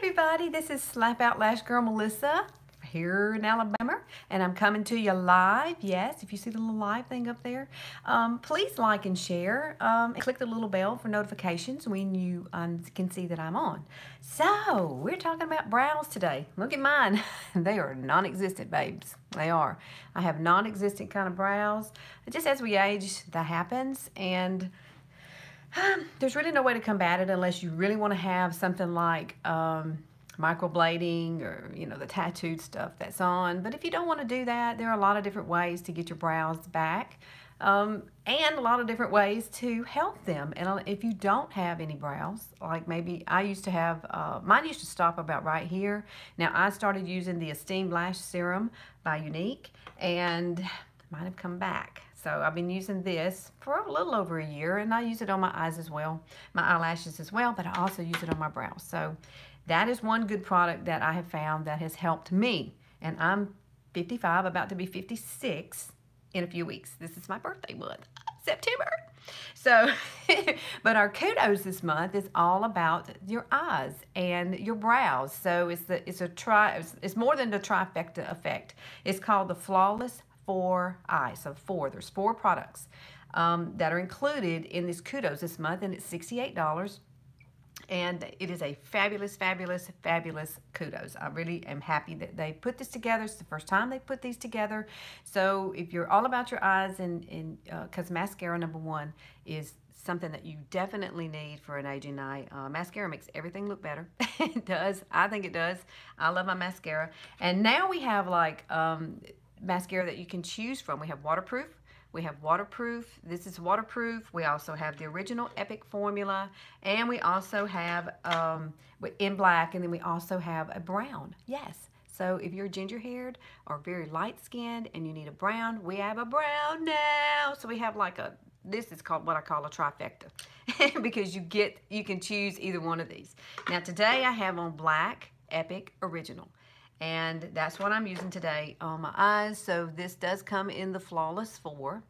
everybody, this is Slap Out Lash Girl Melissa here in Alabama, and I'm coming to you live. Yes, if you see the little live thing up there, please like and share, and click the little bell for notifications when you can see that I'm on. So we're talking about brows today. Look at mine. They are non-existent, babes. They are. I have non-existent kind of brows. Just as we age, that happens, and there's really no way to combat it unless you really want to have something like microblading or, you know, the tattooed stuff that's on. But if you don't want to do that, there are a lot of different ways to get your brows back, and a lot of different ways to help them. And if you don't have any brows, like maybe I used to have, mine used to stop about right here. Now I started using the Esteemed Lash Serum by Younique, and mine have come back. So I've been using this for a little over a year, and I use it on my eyes as well, my eyelashes as well, but I also use it on my brows. So that is one good product that I have found that has helped me. And I'm 55, about to be 56 in a few weeks. This is my birthday month, September. So, but our kudos this month is all about your eyes and your brows. So it's more than the trifecta effect. It's called the Flawless Four Eye. So there's four products that are included in this kudos this month, and it's $68. And it is a fabulous, fabulous, fabulous kudos. I really am happy that they put this together. It's the first time they put these together. So if you're all about your eyes, and because mascara, number one, is something that you definitely need for an aging eye. Mascara makes everything look better. It does. I think it does. I love my mascara. And now we have like mascara that you can choose from. We have waterproof. We have waterproof. This is waterproof. We also have the original Epic formula, and we also have in black, and then we also have a brown. Yes. So if you're ginger-haired or very light-skinned and you need a brown, we have a brown now. So we have like this is called what I call a trifecta because you can choose either one of these. Now today I have on black Epic Original. And that's what I'm using today on my eyes. So this does come in the Flawless 4.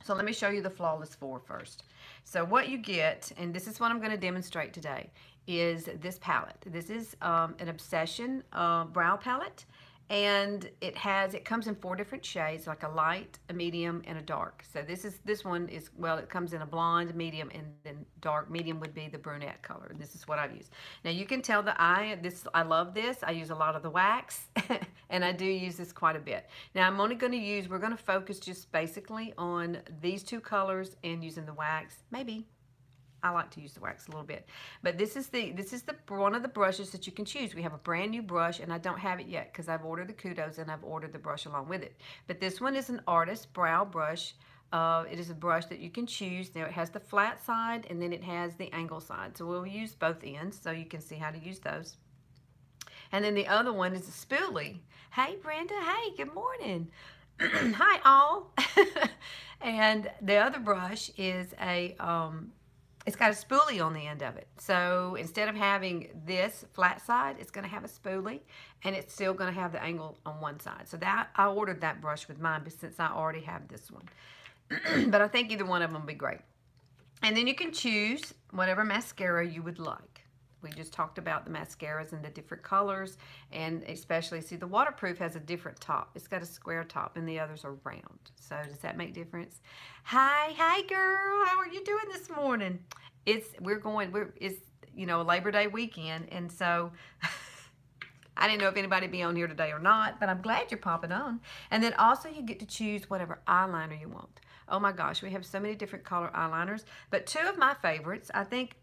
So let me show you the Flawless 4 first. So what you get, and this is what I'm going to demonstrate today, is this palette. This is an Obsession brow palette. And it comes in 4 different shades, like a light, a medium, and a dark. So this one is, well, it comes in a blonde, medium, and then dark. Medium would be the brunette color. And this is what I've used. Now you can tell I love this. I use a lot of the wax, and I do use this quite a bit. Now I'm only going to we're going to focus just basically on these 2 colors and using the wax. Maybe I like to use the wax a little bit, but this is one of the brushes that you can choose. We have a brand new brush, and I don't have it yet because I've ordered the kudos and I've ordered the brush along with it. But this one is an artist brow brush. It is a brush that you can choose. Now it has the flat side, and then it has the angle side. So we'll use both ends so you can see how to use those. And then the other one is a spoolie. Hey Brenda, hey, good morning. Hi all. And the other brush is it's got a spoolie on the end of it. So instead of having this flat side, it's going to have a spoolie, and it's still going to have the angle on one side. So I ordered that brush with mine, but since I already have this one. But I think either one of them would be great. And then you can choose whatever mascara you would like. We just talked about the mascaras and the different colors, and especially, see, the waterproof has a different top. It's got a square top, and the others are round. So does that make difference? Hi girl, how are you doing this morning? It's you know, Labor Day weekend, and so I didn't know if anybody would be on here today or not, but I'm glad you're popping on. And then also you get to choose whatever eyeliner you want. Oh my gosh, we have so many different color eyeliners, but 2 of my favorites, I think,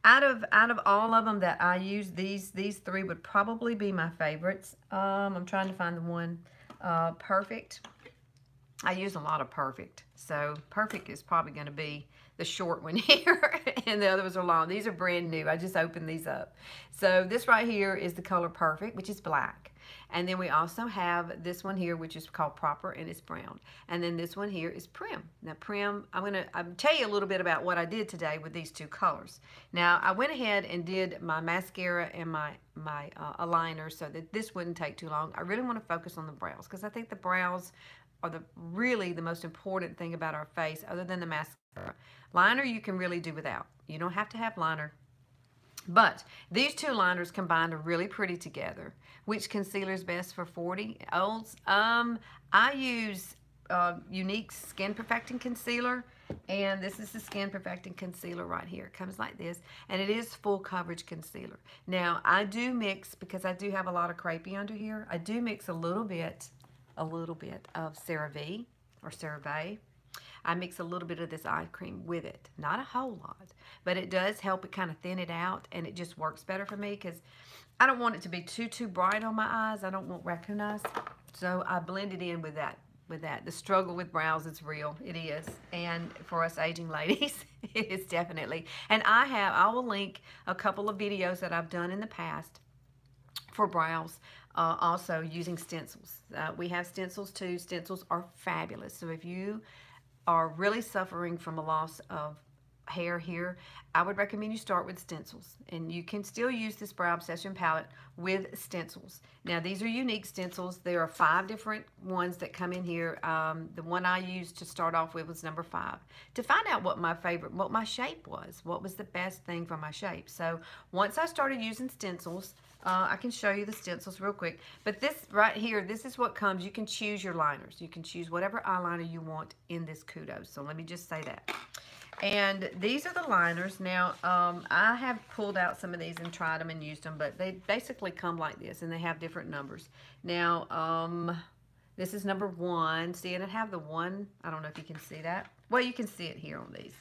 out of all of them that I use, these 3 would probably be my favorites. I'm trying to find the one. Perfect. I use a lot of Perfect. So Perfect is probably going to be the short one here, and the others are long. These are brand new. I just opened these up. So this right here is the color Perfect, which is black. And then we also have this one here, which is called Proper, and it's brown. And then this one here is Prim. Now Prim, I'll tell you a little bit about what I did today with these 2 colors. Now I went ahead and did my mascara and my aligner so that this wouldn't take too long. I really want to focus on the brows because I think the brows are really the most important thing about our face, other than the mascara. Liner you can really do without. You don't have to have liner. But these two liners combined are really pretty together. Which concealer is best for 40-olds? I use Younique Skin Perfecting Concealer, and this is the Skin Perfecting Concealer right here. It comes like this, and it is full coverage concealer. Now, I do mix, because I do have a lot of crepey under here, I do mix a little bit of CeraVe or CeraVe. I mix a little bit of this eye cream with it. Not a whole lot, but it does help it kind of thin it out, and it just works better for me because I don't want it to be too bright on my eyes. I don't want raccoon eyes. So I blend it in with that. The struggle with brows is real. It is. And for us aging ladies, it is definitely. And I will link a couple of videos that I've done in the past for brows, also using stencils. We have stencils too. Stencils are fabulous. So if you are really suffering from a loss of hair here, I would recommend you start with stencils. And you can still use this Brow Obsession palette with stencils. Now, these are Younique stencils. There are 5 different ones that come in here. The one I used to start off with was number 5. To find out what my shape was, what was the best thing for my shape. So once I started using stencils, I can show you the stencils real quick. But this right here, this is what comes. You can choose your liners. You can choose whatever eyeliner you want in this Kudos. So let me just say that. And these are the liners. Now, I have pulled out some of these and tried them and used them, but they basically come like this, and they have different numbers. Now, this is number 1. See, and it have the 1. I don't know if you can see that. Well, you can see it here on these.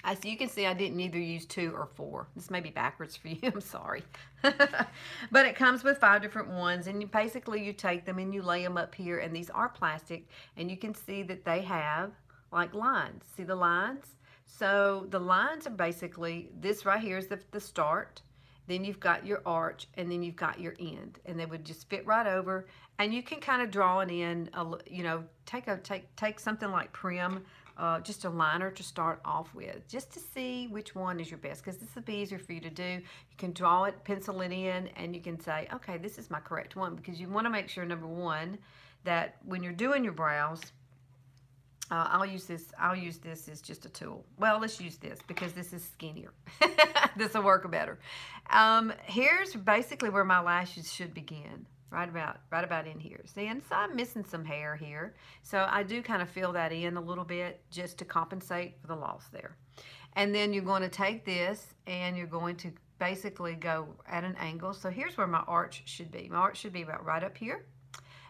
So you can see I didn't either use 2 or 4. This may be backwards for you. I'm sorry. But it comes with 5 different ones, and you take them and you lay them up here, and these are plastic, and you can see that they have like lines. See the lines? So the lines are basically, this right here is the start, then you've got your arch, and then you've got your end, and they would just fit right over, and you can kind of draw it in, you know, take something like Prim, just a liner to start off with, just to see which one is your best, because this will be easier for you to do. You can draw it, pencil it in, and you can say, okay, this is my correct one, because you want to make sure, number 1, that when you're doing your brows, I'll use this as just a tool. Well, let's use this because this is skinnier. This will work better. Here's basically where my lashes should begin. Right about in here. See, and so I'm missing some hair here. So I do kind of fill that in a little bit just to compensate for the loss there. And then you're going to take this and you're going to basically go at an angle. So here's where my arch should be. My arch should be about right up here.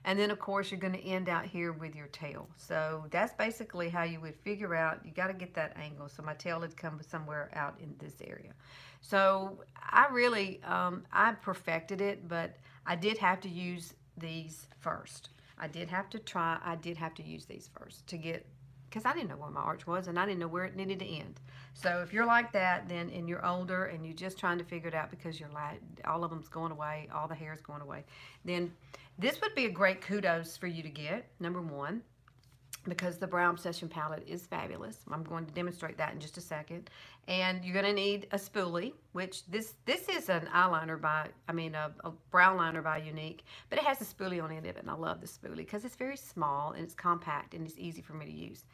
And then, of course, you're going to end out here with your tail. So that's basically how you would figure out, you got to get that angle. So my tail would come somewhere out in this area. So I really, I perfected it, but I did have to use these first. I did have to use these first to get, because I didn't know where my arch was and I didn't know where it needed to end. So if you're like that, then and you're older and you're just trying to figure it out because all of them's going away, all the hair is going away, then this would be a great Kudos for you to get, number 1, because the Brow Obsession palette is fabulous. I'm going to demonstrate that in just a second. And you're going to need a spoolie, which this is an eyeliner by, a brow liner by Younique, but it has a spoolie on the end of it, and I love the spoolie because it's very small and it's compact and it's easy for me to use.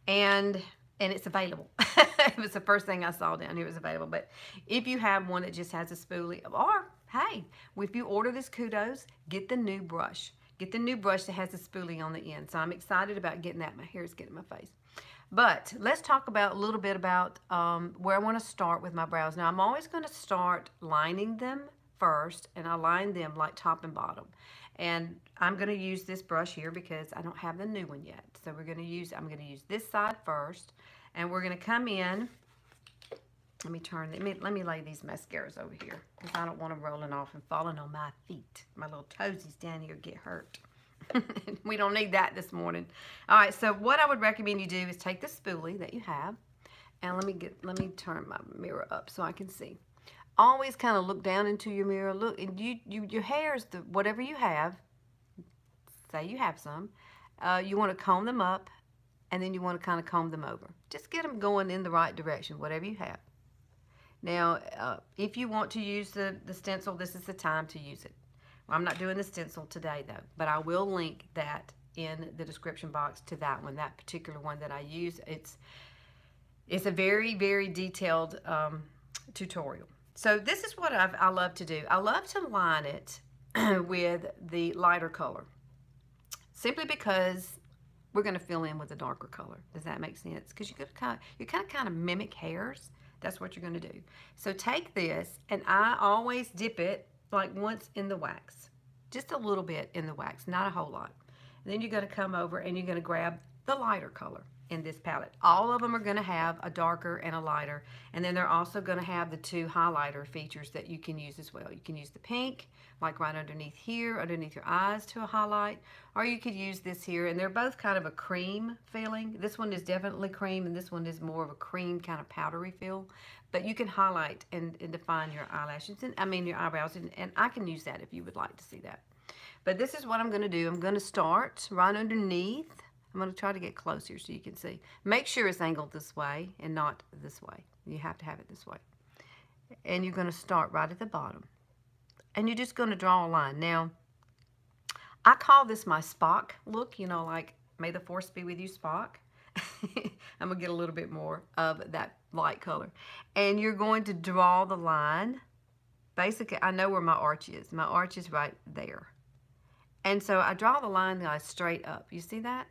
And it's available. It was the first thing I saw down here. It was available. But if you have one that just has a spoolie, or hey, if you order this Kudos, get the new brush. Get the new brush that has a spoolie on the end. So I'm excited about getting that. My hair is getting in my face. But let's talk about a little bit about where I want to start with my brows. Now, I'm always going to start lining them first, and I line them like top and bottom. And I'm going to use this brush here because I don't have the new one yet. So I'm going to use this side first, and we're going to come in. Let me lay these mascaras over here because I don't want them rolling off and falling on my feet. My little toesies down here get hurt. We don't need that this morning. All right, so what I would recommend you do is take the spoolie that you have, and let me turn my mirror up so I can see. Always kind of look down into your mirror. Look, and your hair is whatever you have. Say you have some. You want to comb them up, and then you want to kind of comb them over. Just get them going in the right direction, whatever you have. Now, if you want to use the stencil, this is the time to use it. Well, I'm not doing the stencil today, though, but I will link that in the description box to that one, that particular one that I use. It's a very, very detailed tutorial. So this is what I love to do. I love to line it with the lighter color, simply because we're going to fill in with a darker color. Does that make sense? Because you're kind of mimic hairs. That's what you're going to do. So take this, and I always dip it like once in the wax, just a little bit in the wax, not a whole lot. And then you're going to come over and you're going to grab the lighter color in this palette. All of them are going to have a darker and a lighter, and then they're also going to have the two highlighter features that you can use as well. You can use the pink, like right underneath here, underneath your eyes to a highlight, or you could use this here, and they're both kind of a cream feeling. This one is definitely cream, and this one is more of a cream kind of powdery feel, but you can highlight and define your eyelashes, and I mean your eyebrows, and I can use that if you would like to see that. But this is what I'm going to do. I'm going to start right underneath. I'm going to try to get close here so you can see. Make sure it's angled this way and not this way. You have to have it this way. And you're going to start right at the bottom. And you're just going to draw a line. Now, I call this my Spock look, you know, like, may the force be with you, Spock. I'm going to get a little bit more of that light color. And you're going to draw the line. Basically, I know where my arch is. My arch is right there. And so I draw the line straight up. You see that?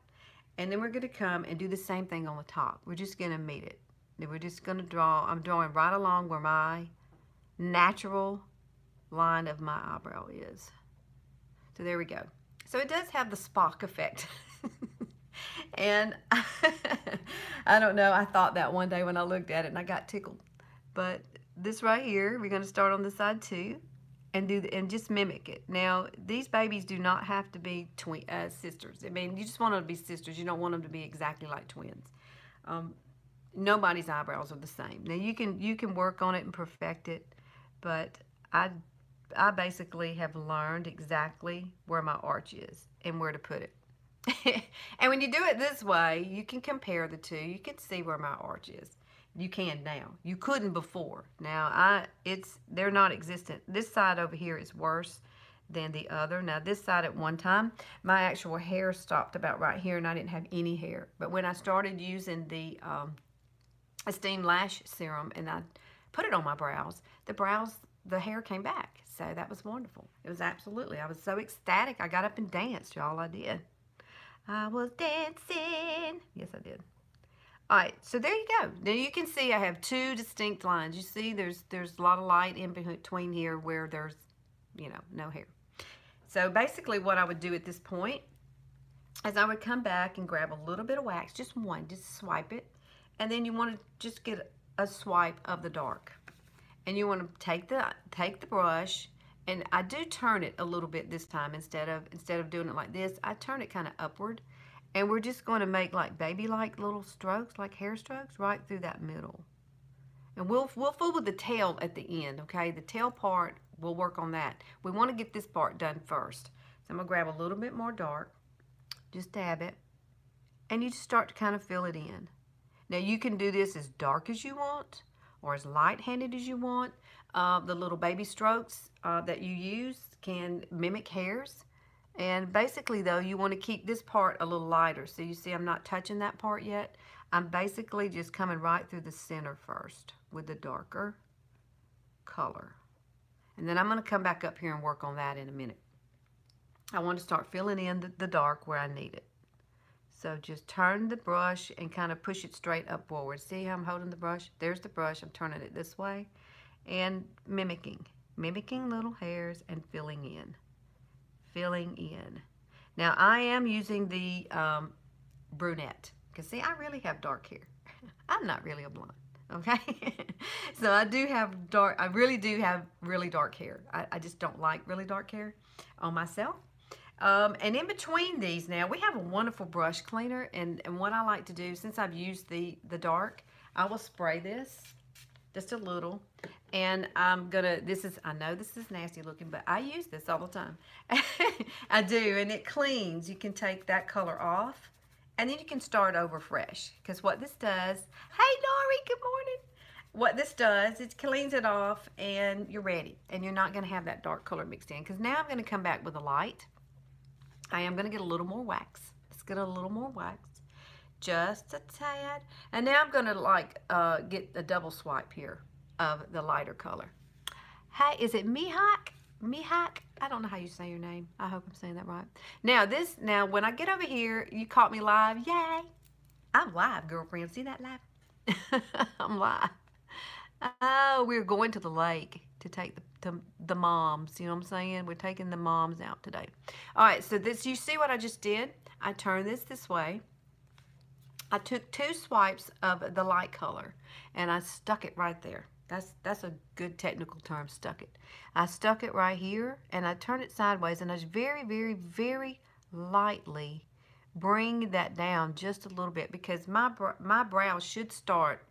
And then we're going to come and do the same thing on the top. We're just going to meet it. Then we're just going to draw. I'm drawing right along where my natural line of my eyebrow is. So there we go. So it does have the Spock effect. And I don't know. I thought that one day when I looked at it and I got tickled. But this right here, we're going to start on the side too. And just mimic it. Now, these babies do not have to be sisters. I mean, you just want them to be sisters. You don't want them to be exactly like twins. Nobody's eyebrows are the same. Now, you can work on it and perfect it, but I basically have learned exactly where my arch is and where to put it. And when you do it this way, you can compare the two. You can see where my arch is. You can now. You couldn't before. Now, they're not existent. This side over here is worse than the other. Now, this side at one time, my actual hair stopped about right here, and I didn't have any hair. But when I started using the Esteem Lash Serum, and I put it on my brows, the hair came back. So that was wonderful. It was absolutely, I was so ecstatic. I got up and danced, y'all. I did. I was dancing. Yes, I did. All right, so there you go. Now you can see I have two distinct lines. You see there's a lot of light in between here where there's, you know, no hair. So basically what I would do at this point is I would come back and grab a little bit of wax, just one, just swipe it. And then you want to just get a swipe of the dark. And you want to take the brush, and I do turn it a little bit this time instead of doing it like this. I turn it kind of upward. And we're just going to make like baby-like little strokes, like hair strokes, right through that middle. And we'll fool with the tail at the end, okay? The tail part, we'll work on that. We want to get this part done first. So I'm going to grab a little bit more dark, just dab it, and you just start to kind of fill it in. Now you can do this as dark as you want or as light-handed as you want. The little baby strokes that you use can mimic hairs. And basically, though, you want to keep this part a little lighter. So you see I'm not touching that part yet. I'm basically just coming right through the center first with the darker color. And then I'm going to come back up here and work on that in a minute. I want to start filling in the dark where I need it. So just turn the brush and kind of push it straight up forward. See how I'm holding the brush? There's the brush. I'm turning it this way and mimicking little hairs and filling in. Now I am using the brunette, because see, I really have dark hair. I'm not really a blonde, okay? So I really do have really dark hair. I just don't like really dark hair on myself. And in between these now, we have a wonderful brush cleaner, and what I like to do, since I've used the dark, I will spray this just a little. And I'm gonna, I know this is nasty looking, but I use this all the time. I do, and it cleans. You can take that color off, and then you can start over fresh. Because what this does, hey Dory, good morning. What this does, it cleans it off, and you're ready. And you're not gonna have that dark color mixed in. Because now I'm gonna come back with a light. I am gonna get a little more wax. Let's get a little more wax. Just a tad. And now I'm gonna like get a double swipe here of the lighter color. Hey, is it Mihak? Mihak? I don't know how you say your name. I hope I'm saying that right. Now when I get over here, you caught me live. Yay! I'm live, girlfriend. See that live? I'm live. Oh, we're going to the lake to take the moms. You know what I'm saying? We're taking the moms out today. All right, so you see what I just did? I turned this way. I took 2 swipes of the light color and I stuck it right there. That's a good technical term, stuck it. I stuck it right here and I turned it sideways and I just very, very, very lightly bring that down just a little bit because my brow should start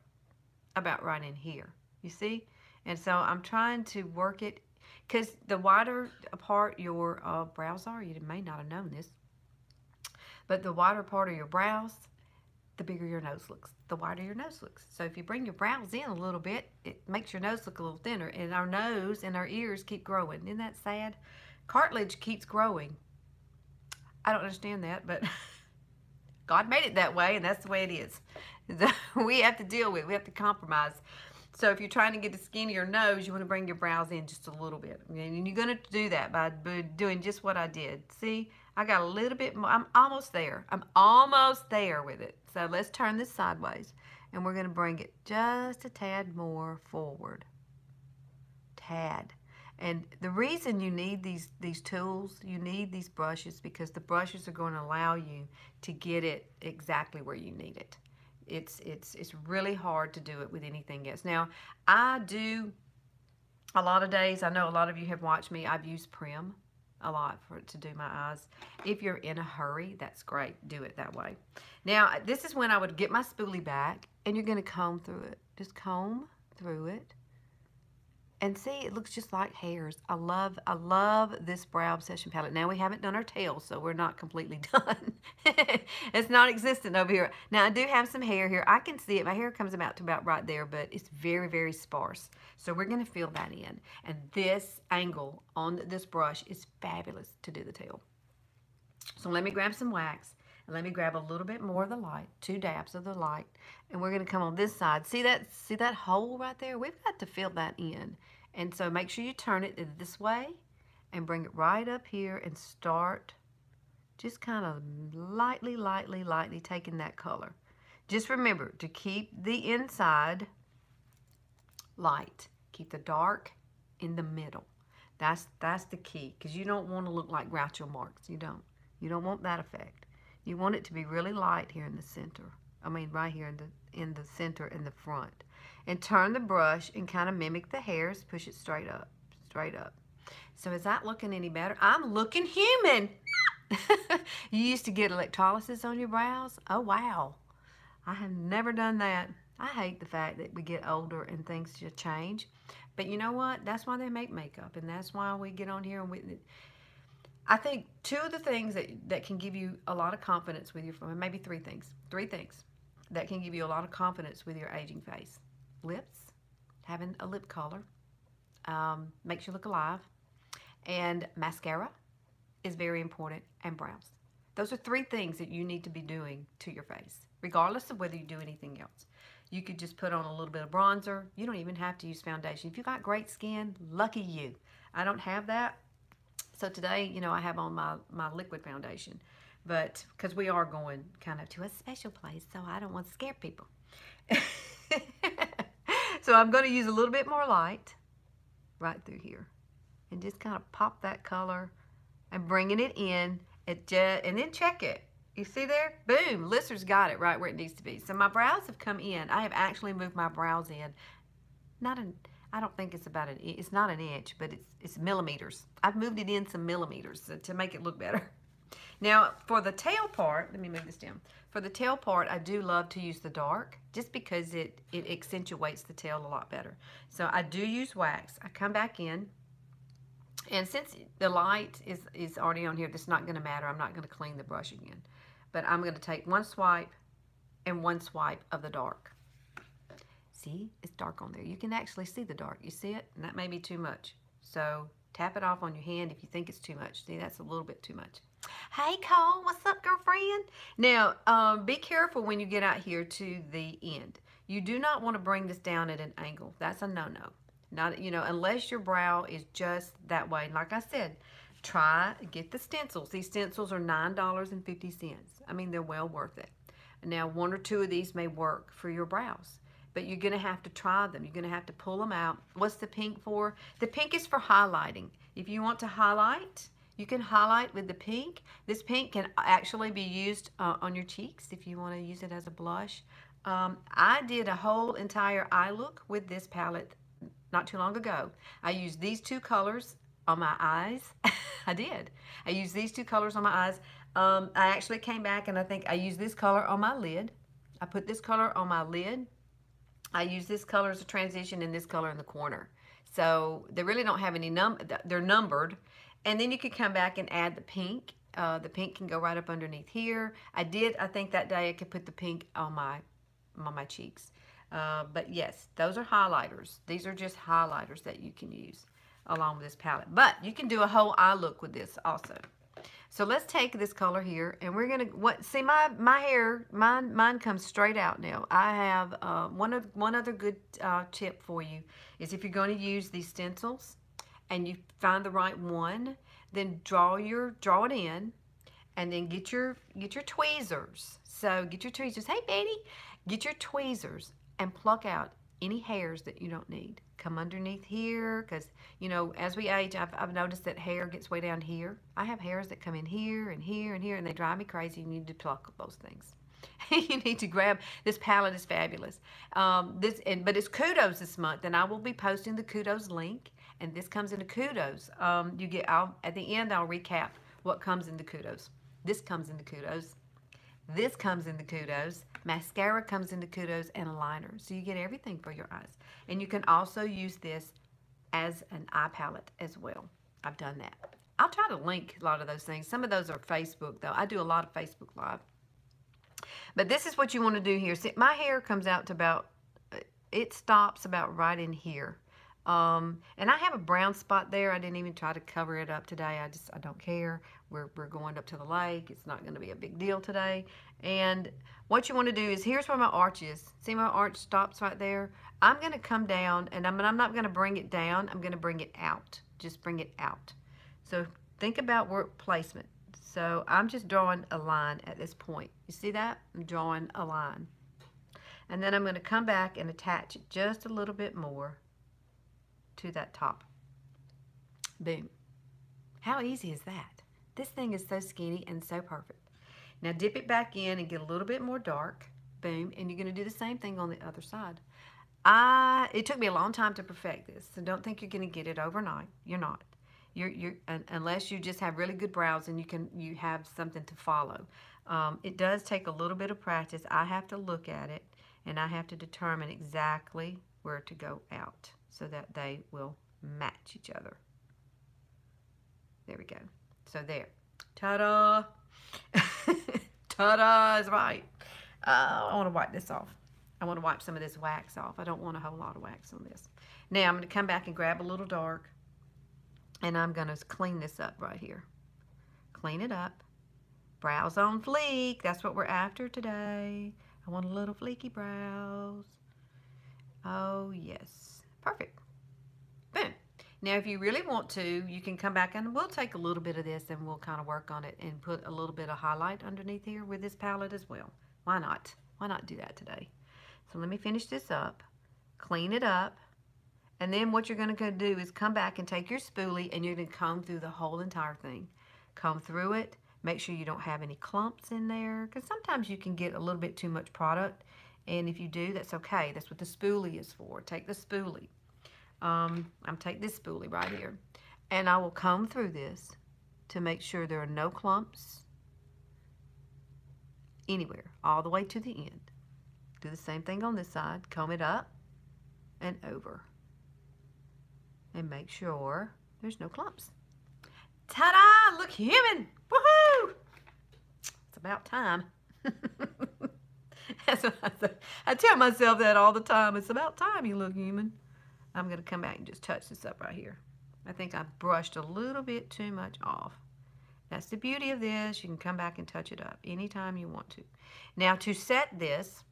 about right in here. You see? And so I'm trying to work it because the wider apart your brows are, you may not have known this, but the wider part of your brows, the bigger your nose looks, the wider your nose looks. So if you bring your brows in a little bit, it makes your nose look a little thinner, and our nose and our ears keep growing. Isn't that sad? Cartilage keeps growing. I don't understand that, but God made it that way, and that's the way it is. We have to deal with it. We have to compromise. So if you're trying to get a skinnier nose, you want to bring your brows in just a little bit. And you're going to do that by doing just what I did. See, I got a little bit more. I'm almost there. I'm almost there with it. So let's turn this sideways. And we're going to bring it just a tad more forward. Tad. And the reason you need these tools, you need these brushes, because the brushes are going to allow you to get it exactly where you need it. It's really hard to do it with anything else. Now, I do a lot of days. I know a lot of you have watched me. I've used Prim a lot to do my eyes. If you're in a hurry, that's great. Do it that way. Now, this is when I would get my spoolie back, and you're going to comb through it. Just comb through it. And see, it looks just like hairs. I love this Brow Obsession palette. Now, we haven't done our tails, so we're not completely done. It's not existent over here. Now, I do have some hair here. I can see it. My hair comes about to about right there, but it's very, very sparse. So we're going to fill that in. And this angle on this brush is fabulous to do the tail. So let me grab some wax. And let me grab a little bit more of the light, 2 dabs of the light, and we're going to come on this side. See that hole right there? We've got to fill that in. And so make sure you turn it this way and bring it right up here and start just kind of lightly taking that color. Just remember to keep the inside light. Keep the dark in the middle. That's the key, because you don't want to look like Groucho Marx. You don't want that effect. You want it to be really light here in the center. I mean, right here in the center in the front. And turn the brush and kind of mimic the hairs. Push it straight up, straight up. So is that looking any better? I'm looking human. You used to get electrolysis on your brows? Oh, wow. I have never done that. I hate the fact that we get older and things just change. But you know what? That's why they make makeup. And that's why we get on here and I think 2 of the things that can give you a lot of confidence with your, maybe 3 things that can give you a lot of confidence with your aging face. Lips, having a lip color, makes you look alive, and mascara is very important, and brows. Those are 3 things that you need to be doing to your face, regardless of whether you do anything else. You could just put on a little bit of bronzer. You don't even have to use foundation. If you got great skin, lucky you. I don't have that. So today, you know, I have on my liquid foundation, but because we are going kind of to a special place, so I don't want to scare people. So I'm going to use a little bit more light right through here and just kind of pop that color and bringing it in and then check it. You see there? Boom, Lisser's got it right where it needs to be. So my brows have come in. I have actually moved my brows in. I don't think it's it's not an inch, but it's millimeters. I've moved it in some millimeters to make it look better. Now, for the tail part, let me move this down. For the tail part, I do love to use the dark just because it accentuates the tail a lot better. So I do use wax. I come back in, and since the light is already on here, that's not going to matter. I'm not going to clean the brush again. But I'm going to take 1 swipe and 1 swipe of the dark. See, it's dark on there. You can actually see the dark. You see it? And that may be too much. So tap it off on your hand if you think it's too much. See, that's a little bit too much. Hey, Cole, what's up, girlfriend? Now, be careful when you get out here to the end. You do not want to bring this down at an angle. That's a no-no. Not, you know, unless your brow is just that way. Like I said, get the stencils. These stencils are $9.50. I mean, they're well worth it. Now, one or two of these may work for your brows, but you're going to have to try them. You're going to have to pull them out. What's the pink for? The pink is for highlighting. If you want to highlight, you can highlight with the pink. This pink can actually be used on your cheeks if you want to use it as a blush. I did a whole entire eye look with this palette not too long ago. I used these two colors on my eyes. I did. I used these two colors on my eyes. I actually came back and I think I used this color on my lid. I put this color on my lid. I use this color as a transition and this color in the corner. So they really don't have any they're numbered. And then you could come back and add the pink. The pink can go right up underneath here. I think that day I could put the pink on my cheeks. But yes, those are highlighters. These are just highlighters that you can use along with this palette. But you can do a whole eye look with this also. So let's take this color here, and we're gonna see my hair. Mine comes straight out now. I have one other good tip for you is if you're going to use these stencils, and you find the right one, then draw it in, and then get your tweezers. So get your tweezers. Hey, Betty, get your tweezers and pluck out any hairs that you don't need. Come underneath here, because, you know, as we age, I've noticed that hair gets way down here. I have hairs that come in here and here and here, and they drive me crazy. You need to pluck those things. You need to grab, this palette is fabulous. But it's Kudos this month, and I will be posting the Kudos link, and this comes into Kudos. At the end, I'll recap what comes into Kudos. This comes into Kudos. This comes into Kudos. Mascara comes into Kudos, and a liner. So you get everything for your eyes. And you can also use this as an eye palette as well. I've done that. I'll try to link a lot of those things. Some of those are Facebook, though. I do a lot of Facebook Live. But this is what you want to do here. See, my hair comes out to about, it stops about right in here. And I have a brown spot there. I didn't even try to cover it up today. I don't care. We're going up to the lake. It's not going to be a big deal today. And what you want to do is, here's where my arch is. See, my arch stops right there. I'm going to come down, and I'm not going to bring it down. I'm going to bring it out. Just bring it out. So think about work placement. So I'm just drawing a line at this point. You see that? I'm drawing a line. And then I'm going to come back and attach it just a little bit more to that top. Boom. How easy is that? This thing is so skinny and so perfect. Now dip it back in and get a little bit more dark. Boom. And you're going to do the same thing on the other side. It took me a long time to perfect this, so don't think you're going to get it overnight. You're not. Unless you just have really good brows and you have something to follow. It does take a little bit of practice. I have to look at it, and I have to determine exactly where to go out so that they will match each other. There we go. So there. Ta-da! Ta-da is right. I want to wipe this off. I want to wipe some of this wax off. I don't want a whole lot of wax on this. Now I'm going to come back and grab a little dark, and I'm going to clean this up right here. Clean it up. Brows on fleek. That's what we're after today. I want a little fleeky brows. Oh, yes. Perfect. Boom. Now, if you really want to, you can come back and we'll take a little bit of this and we'll kind of work on it and put a little bit of highlight underneath here with this palette as well. Why not? Why not do that today? So let me finish this up, clean it up, and then what you're going to do is come back and take your spoolie and you're going to comb through the whole entire thing. Comb through it. Make sure you don't have any clumps in there, because sometimes you can get a little bit too much product, and if you do, that's okay. That's what the spoolie is for. Take the spoolie. I'm take this spoolie right here, and I will comb through this to make sure there are no clumps anywhere, all the way to the end. Do the same thing on this side. Comb it up and over, and make sure there's no clumps. Ta-da! Look human! Woohoo! It's about time. That's what I say. I tell myself that all the time. It's about time you look human. I'm going to come back and just touch this up right here. I think I brushed a little bit too much off. That's the beauty of this. You can come back and touch it up anytime you want to. Now, to set this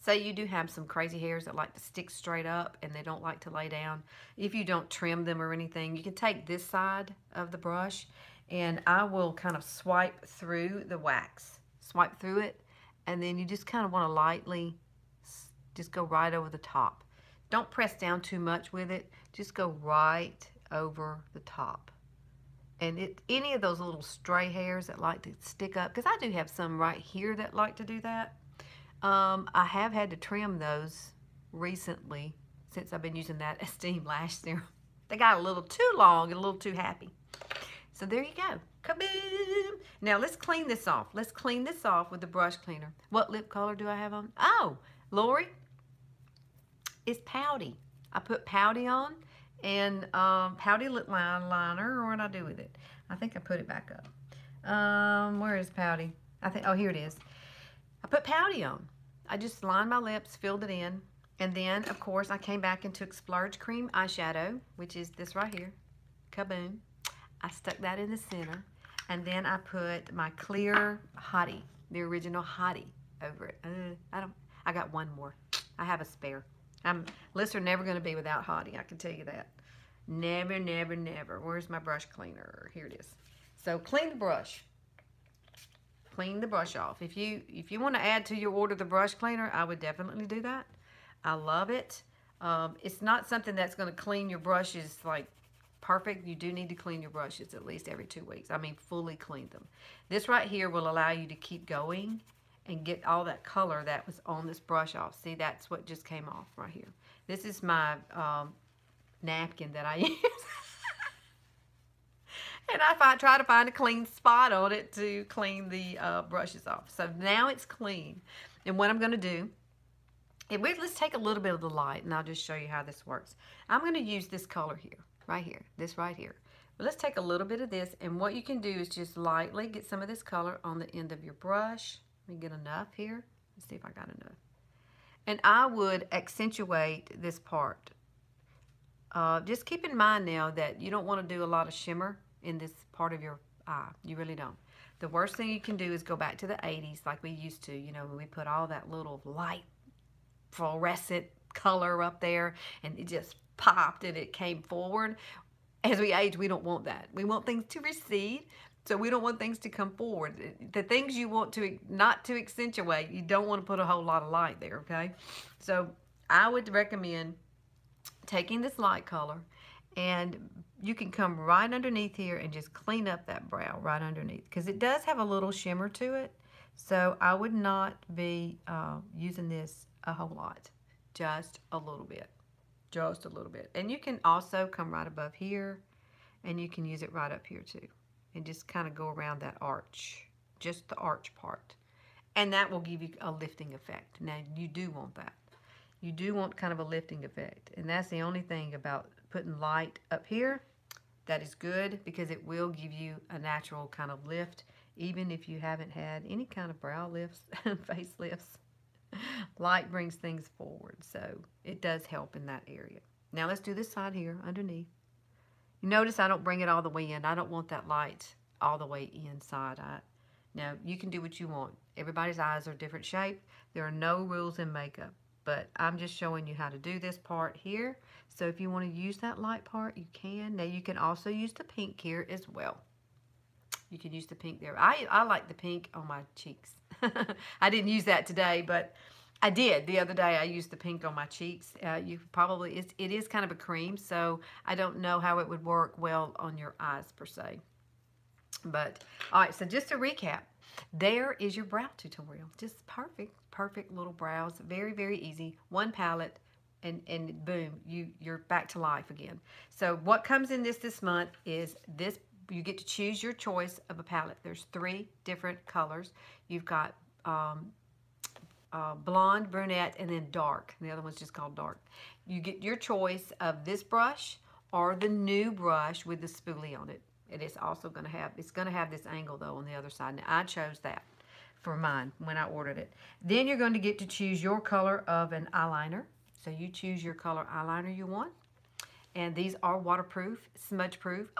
Say you do have some crazy hairs that like to stick straight up and they don't like to lay down. If you don't trim them or anything, you can take this side of the brush and I will kind of swipe through the wax. Swipe through it, and then you just kind of want to lightly just go right over the top. Don't press down too much with it. Just go right over the top. And any of those little stray hairs that like to stick up, because I do have some right here that like to do that. I have had to trim those recently since I've been using that Esteem Lash Serum. They got a little too long and a little too happy. So there you go. Kaboom! Now let's clean this off. Let's clean this off with the brush cleaner. What lip color do I have on? Oh, Lori, it's Pouty. I put Pouty on and Pouty lip liner, or what I do with it. I think I put it back up. Where is Pouty? Oh, here it is. I put Pouty on. I just lined my lips, filled it in, and then, of course, I came back and took Splurge Cream eyeshadow, which is this right here. Kaboom. I stuck that in the center, and then I put my clear Hottie, the original Hottie, over it. I got one more. I have a spare. Lists are never going to be without Hottie, I can tell you that. Never, never, never. Where's my brush cleaner? Here it is. So clean the brush. Clean the brush off. If you want to add to your order the brush cleaner, I would definitely do that. I love it. It's not something that's going to clean your brushes like perfect. You do need to clean your brushes at least every 2 weeks. I mean, fully clean them. This right here will allow you to keep going and get all that color that was on this brush off. See, that's what just came off right here. This is my napkin that I use. And I try to find a clean spot on it to clean the brushes off. So now it's clean. And what I'm going to do, let's take a little bit of the light, and I'll just show you how this works. I'm going to use this color here, right here, this right here. But let's take a little bit of this, and what you can do is just lightly get some of this color on the end of your brush. Let me get enough here. Let's see if I got enough. And I would accentuate this part. Just keep in mind now that you don't want to do a lot of shimmer in this part of your eye. You really don't. The worst thing you can do is go back to the 80s like we used to, you know, when we put all that little light fluorescent color up there and it just popped and it came forward. As we age, we don't want that. We want things to recede, so we don't want things to come forward. The things you want to not to accentuate, you don't want to put a whole lot of light there, okay? So I would recommend taking this light color, and you can come right underneath here and just clean up that brow right underneath, because it does have a little shimmer to it. So I would not be using this a whole lot, just a little bit, just a little bit. And you can also come right above here, and you can use it right up here too, and just kind of go around that arch, just the arch part, and that will give you a lifting effect. Now you do want that. You do want kind of a lifting effect, and that's the only thing about putting light up here that is good, because it will give you a natural kind of lift, even if you haven't had any kind of brow lifts, face lifts. Light brings things forward, so it does help in that area. Now let's do this side here underneath. You notice I don't bring it all the way in. I don't want that light all the way inside. Now you can do what you want. Everybody's eyes are different shape. There are no rules in makeup. But I'm just showing you how to do this part here. So if you want to use that light part, you can. Now you can also use the pink here as well. You can use the pink there. I like the pink on my cheeks. I didn't use that today, but I did the other day. I used the pink on my cheeks. You probably, it is kind of a cream, so I don't know how it would work well on your eyes per se. But all right, so just to recap, there is your brow tutorial. Just perfect little brows. Very, very easy. One palette, and boom, you're back to life again. So what comes in this month is this. You get to choose your choice of a palette. There's 3 different colors. You've got blonde, brunette, and then dark. The other one's just called dark. You get your choice of this brush or the new brush with the spoolie on it. It is also going to have, it's going to have this angle though on the other side. Now I chose that for mine when I ordered it. Then you're going to get to choose your color of an eyeliner. So you choose your color eyeliner you want. And these are waterproof, smudge proof.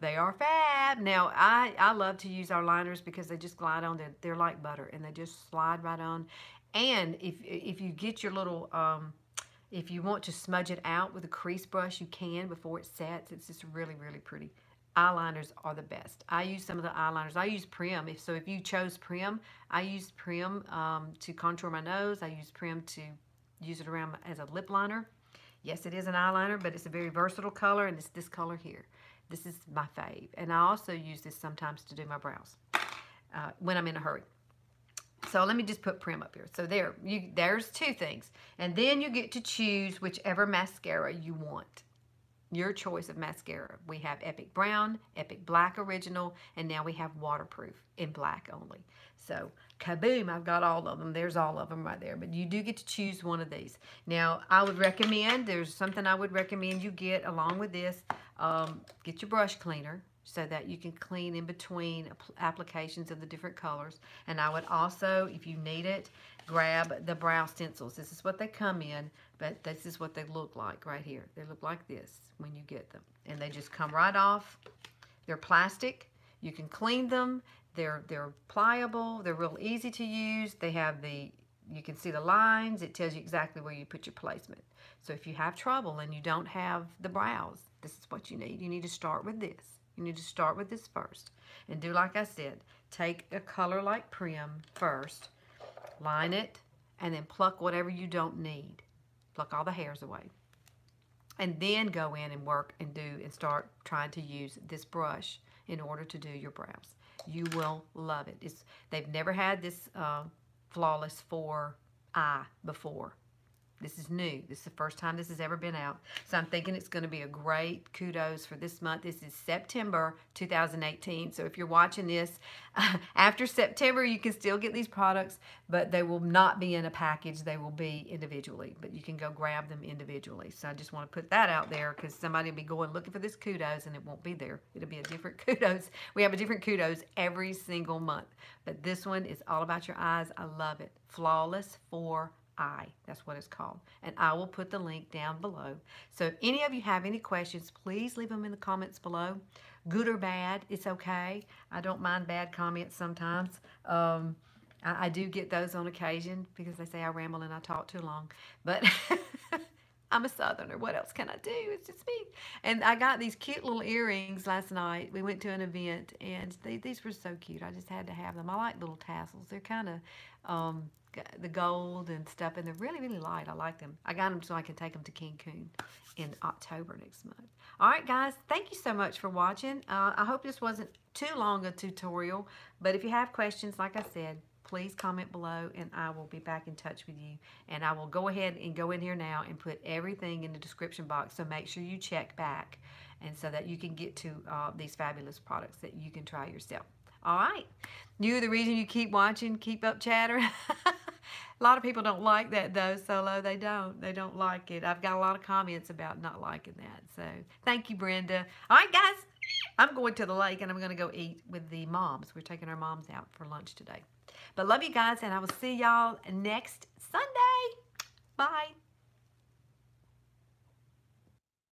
They are fab. Now, I love to use our liners because they just glide on. They're like butter, and they just slide right on. And if you get your little, if you want to smudge it out with a crease brush, you can before it sets. It's just really, really pretty. Eyeliners are the best. I use some of the eyeliners. I use Prim. So if you chose Prim, I used Prim to contour my nose. I use Prim to use it around as a lip liner. Yes, it is an eyeliner, but it's a very versatile color, and it's this color here. This is my fave. And I also use this sometimes to do my brows when I'm in a hurry. So let me just put Prim up here. So there's two things. And then you get to choose whichever mascara you want. Your choice of mascara. We have Epic Brown, Epic Black Original, and now we have Waterproof in black only. So, kaboom, I've got all of them. There's all of them right there. But you do get to choose one of these. Now, I would recommend, there's something I would recommend you get along with this. Get your brush cleaner, so that you can clean in between applications of the different colors. And I would also, if you need it, grab the brow stencils. This is what they come in, but this is what they look like right here. They look like this when you get them. And they just come right off. They're plastic. You can clean them. They're pliable. They're real easy to use. They have you can see the lines. It tells you exactly where you put your placement. So if you have trouble and you don't have the brows, this is what you need. You need to start with this. You need to start with this first and do like I said. Take a color like Prim first, line it, and then pluck whatever you don't need. Pluck all the hairs away. And then go in and work and start trying to use this brush in order to do your brows. You will love it. They've never had this Flawless Four Eye before. This is new. This is the first time this has ever been out. So I'm thinking it's going to be a great kudos for this month. This is September 2018. So if you're watching this after September, you can still get these products, but they will not be in a package. They will be individually, but you can go grab them individually. So I just want to put that out there because somebody will be going looking for this kudos and it won't be there. It'll be a different kudos. We have a different kudos every single month, but this one is all about your eyes. I love it. Flawless Four Eye. That's what it's called. And I will put the link down below. So if any of you have any questions, please leave them in the comments below. Good or bad, it's okay. I don't mind bad comments sometimes. I do get those on occasion because they say I ramble and I talk too long. But I'm a Southerner. What else can I do? It's just me. And I got these cute little earrings last night. We went to an event, and these were so cute. I just had to have them. I like little tassels. They're kind of the gold and stuff, and they're really, really light. I like them. I got them so I can take them to Cancun in October next month. All right, guys. Thank you so much for watching. I hope this wasn't too long a tutorial, but if you have questions, like I said, please comment below and I will be back in touch with you. And I will go ahead and go in here now and put everything in the description box. So make sure you check back and so that you can get to these fabulous products that you can try yourself. All right. You're the reason you keep watching, keep up chatter. A lot of people don't like that though, Solo. They don't like it. I've got a lot of comments about not liking that. So thank you, Brenda. All right, guys. I'm going to the lake and I'm going to go eat with the moms. We're taking our moms out for lunch today. But love you guys, and I will see y'all next Sunday. Bye.